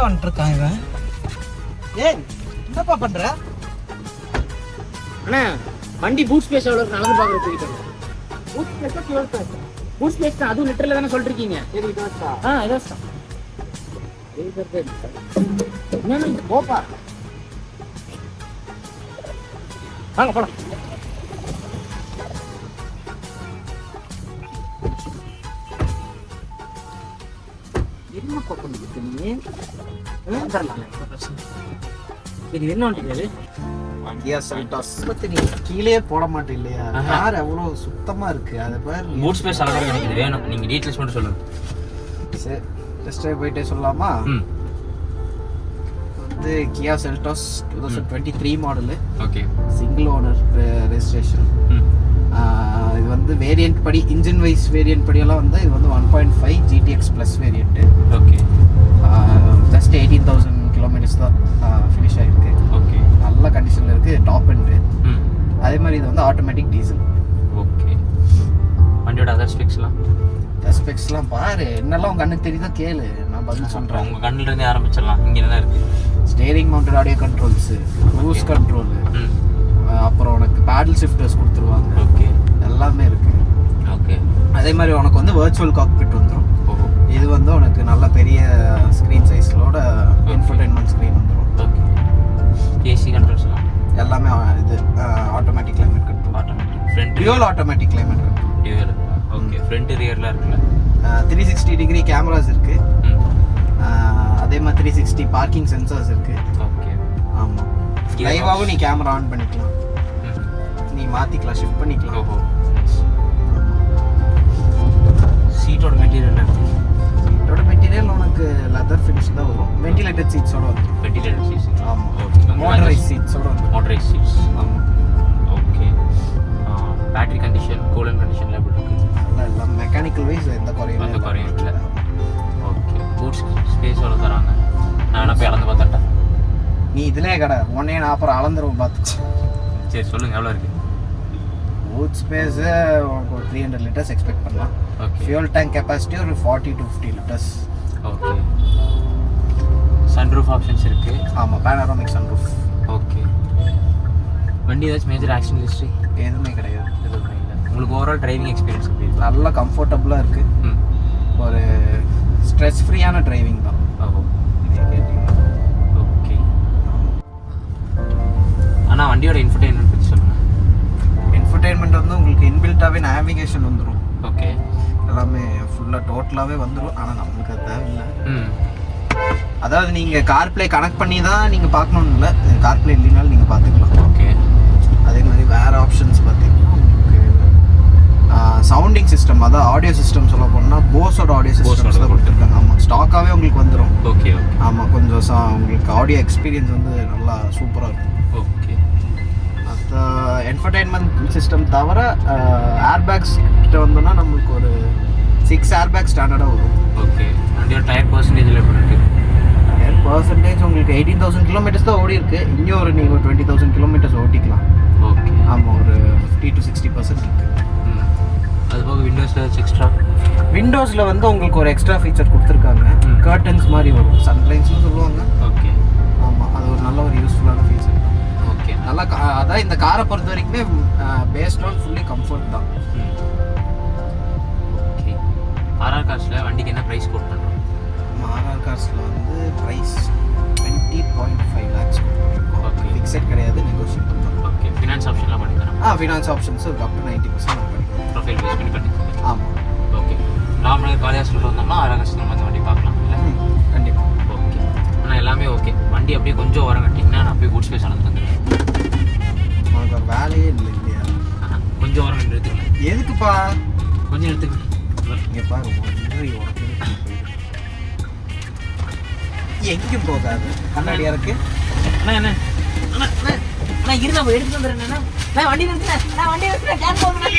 வந்துட்டு இருக்கான் இவன். ஏய் என்னப்பா பண்ற? அண்ணா வண்டி பூட் ஸ்பேஸ் எவ்வளோ இருக்கு நடந்து பார்க்குறது போயிட்டு பூட் ஸ்பேஸா ஃபியூல் ஸ்பேஸ்? பூட் ஸ்பேஸ் தான், அதுவும் லிட்டரில் தானே சொல்லிருக்கீங்க. சரி இதாச்சா? இதாச்சா என்ன போப்பா, வாங்க போலாம். என்ன பண்ணுறது நீ? சரி என்ன பண்ணுறது? வண்டியா செல்டாஸ் பத்தி நீ கீழே போட மாட்டே இல்லையா? கார் அவ்வளவு சுத்தமா இருக்கு. அதை பாரு. பூட் ஸ்பேஸ் அளவுக்கு எனக்கு வேணும். நீங்க டீடைல்ஸ் மட்டும் சொல்லுங்க. சரி டெஸ்ட் டிரைவ் போயிட்டே சொல்லலாமா? வந்து கியா Seltos 2023 model. Okay. Single owner registration. இது வந்து வேரியன்ட் படி, இன்ஜின் வைஸ் வேரியன்ட் படியெல்லாம் வந்து இது வந்து 1.5 GTX plus variant. Okay. Just 18,000 kilometres தான் ஃபினிஷ் ஆகிருக்கு. ஓகே. நல்ல கண்டிஷனில் இருக்குது. Top end. அதே மாதிரி இது வந்து ஆட்டோமேட்டிக் டீசல். ஓகே. வண்டியோட அதர் ஸ்பெக்ஸ்லாம்? ஸ்பெக்ஸ்லாம் பாரு, என்னெல்லாம் உங்கள் கண்ணுக்கு தெரியுதோ கேளு, நான் பதில் சொல்கிறேன். உங்கள் கண்ணில் இருந்தே ஆரம்பிச்சிடலாம். இங்கே என்ன இருக்குது? Steering mounted audio controls, cruise control, அப்புறம் உனக்கு பேடல் ஷிஃப்டர்ஸ் கொடுத்துருவாங்க. ஓகே. எல்லாமே இருக்குது. ஓகே. அதே மாதிரி உனக்கு வந்து வர்ச்சுவல் காக்பிட் வந்துடும். இது வந்து உனக்கு நல்ல பெரிய ஸ்க்ரீன் சைஸோட இன்ஃபர்டைன்மெண்ட் ஸ்க்ரீன் வந்துடும். ஓகே. ஏசி கண்ட்ரோல்ஸ்லாம் எல்லாமே இது automatic climate control. Automatic front dual automatic climate control. Dual. Okay. Front ரியர்ல இருக்குல்ல? 360 டிகிரி கேமராஸ் இருக்கு. அதே மாதிரி 360 பார்க்கிங் சென்சார்ஸ் இருக்கு. ஓகே. ஆமாம். லைவாகவும் நீ கேமரா ஆன் பண்ணிக்கலாம், நீ மாற்றிக்கலாம், ஷிஃப்ட் பண்ணிக்கலாம். ஓஹோ. சீட்டோட மெட்டீரியல் என்ன? சீட்டோட மெட்டீரியல் உனக்கு லெதர் ஃபினிஷ் தான் வரும். வென்டிலேட்டட் சீட்ஸோட வந்து. Ventilated seats. ஆமாம். ஓகே. மோட்டரைஸ் சீட்ஸோட வந்து. Motorised seats. ஆமாம். ஓகே. பேட்டரி கண்டிஷன், கூலன் கண்டிஷன்லாம் எப்படி இருக்குது? எல்லாம் மெக்கானிக்கல் வைஸ் எந்த குறையும் இல்லை. ஓகே. பூட் ஸ்பேஸ் எவ்வளோ தராங்க? நான் போய் அளந்து பார்த்துட்டேன். நீ இதிலே கடை உடனே நான் அப்புறம் அளந்துருவோம் பார்த்துச்சு. சரி சொல்லுங்கள், எவ்வளோ இருக்குது? பூட் ஸ்பேஸு ஒரு 300 லிட்டர்ஸ் எக்ஸ்பெக்ட் பண்ணலாம். ஓகே. ஃபியூல் டேங்க் கெப்பாசிட்டி ஒரு 40 to 50 litres. Okay. Sunroof options இருக்குது? ஆமாம், பேனராமிக் சன்ரூஃப். ஓகே. வண்டி ஏதாச்சும் மேஜர் ஆக்சிடென்ட் ஹிஸ்ட்ரி? எதுவுமே கிடையாது. எதுவுமே இல்லை. உங்களுக்கு ஓவரால் டிரைவிங் எக்ஸ்பீரியன்ஸ் எப்படி இருக்குது? நல்லா கம்ஃபர்டபுளாக இருக்குது. ஒரு ஸ்ட்ரெஸ் ஃப்ரீயான டிரைவிங் தான். ஓஹோ. இதே கேட்டிங்கன்னா. ஓகே. ஆனால் வண்டியோட இன்ஃபர்டைன்மெண்ட் பற்றி சொல்லுங்கள். என்டர்டெயின்மெண்ட் வந்து உங்களுக்கு இன்பில்ட்டாகவே நேவிகேஷன் வந்துடும். ஓகே. எல்லாமே ஃபுல்லாக டோட்டலாகவே வந்துடும். ஆனால் நம்மளுக்கு அது தேவையில்லை. அதாவது நீங்கள் கார்ப்ளே கனெக்ட் பண்ணி தான் நீங்கள் பார்க்கணுன்னு இல்லை, கார்ப்ளே இல்லைனாலும் நீங்கள் பார்த்துக்கலாம். ஓகே. அதே மாதிரி வேறு ஆப்ஷன்ஸ் பார்த்தீங்கன்னா உங்களுக்கு சவுண்டிங் சிஸ்டம், அதாவது ஆடியோ சிஸ்டம் சொல்ல போனால் போஸோட ஆடியோ சிஸ்டம்ஸ் தான் கொடுத்துருக்காங்க. ஆமாம், ஸ்டாக்காகவே உங்களுக்கு வந்துடும். ஓகே. ஓகே. ஆமாம், கொஞ்சம் உங்களுக்கு ஆடியோ எக்ஸ்பீரியன்ஸ் வந்து நல்லா சூப்பராக இருக்கும். ஓகே. மற்ற என்டர்டெயின்மெண்ட் சிஸ்டம் தவிர ஏர்பேக்ஸ் கிட்ட வந்தோம்னா நம்மளுக்கு ஒரு 6 ஏர்பேக் ஸ்டாண்டர்டாக வரும். ஓகே. வண்டியோட டயர் பர்சன்டேஜில் எப்படி இருக்குது? டயர் பர்சன்டேஜ் உங்களுக்கு 18,000 கிலோமீட்டர்ஸ் தான் ஓடி இருக்குது. இன்னும் ஒரு நீங்கள் 20,000 கிலோமீட்டர்ஸ் ஓட்டிக்கலாம். ஓகே. ஆமாம், ஒரு 50 to 60% இருக்குது. அது போக விண்டோஸில் ஏதாச்சும் எக்ஸ்ட்ரா? விண்டோஸில் வந்து உங்களுக்கு ஒரு எக்ஸ்ட்ரா ஃபீச்சர் கொடுத்துருக்காங்க. கர்டன்ஸ் மாதிரி வரும், சன்லைன்ஸ்னு சொல்லுவாங்க. ஓகே. ஆமாம், அது ஒரு நல்ல ஒரு யூஸ்ஃபுல்லான ஃபீச்சர். ஓகே. நல்லா அதான் இந்த காரை பொறுத்த வரைக்குமே பேஸ்ட் ஆன் ஃபுல்லி கம்ஃபர்ட் தான். ஓகே. ஆர்ஆர் கார்ஸில் வண்டிக்கு என்ன ப்ரைஸ் கோட் பண்ணுறோம்? ஆர்ஆர் கார்ஸில் வந்து ப்ரைஸ் 20.5 lakhs. ஓகே. ஃபிக்ஸட் கிடையாது, நெகோஷியபிள் தான். ஓகே. ஃபினான்ஸ் ஆப்ஷன்லாம் பண்ணி தரோம்? ஃபினான்ஸ் ஆப்ஷன்ஸ் அப் டு 90% பண்ணிக்கலாம். ப்ரொஃபைல் பேஸ் பண்ணி பண்ணிக்கலாம். ஆமாம். ஓகே. நார்மலாக காலையாக சொல்லிட்டு வந்தோம்னா ஆர்ஆர் கார்ஸ் நம்ம அந்த வண்டி பார்க்கலாம் இல்லை? கண்டிப்பாக. ஓகே. ஆனால் எல்லாமே ஓகே. வண்டி அப்படியே கொஞ்சம் வர கட்டிங்கன்னா நான் போய் பூட் ஸ்பேஸ் அளந்து வந்துடுவேன். உனக்கு ஒரு வேலையே இல்லை இல்லையா? கொஞ்சம் வர கட்டி எடுத்துக்கலாம். எதுக்குப்பா? கொஞ்சம் எடுத்துக்கலாம். இங்கே பாரு, உனக்கு எங்கேயும் போகாது. கண்ணாடியா இருக்கு. அண்ணா என்ன அண்ணா அண்ணா அண்ணா இருந்தா போய் எடுத்துட்டு வந்துடுறேன். நான் வண்டி நிறுத்துறேன். கேன் போடுறேன்.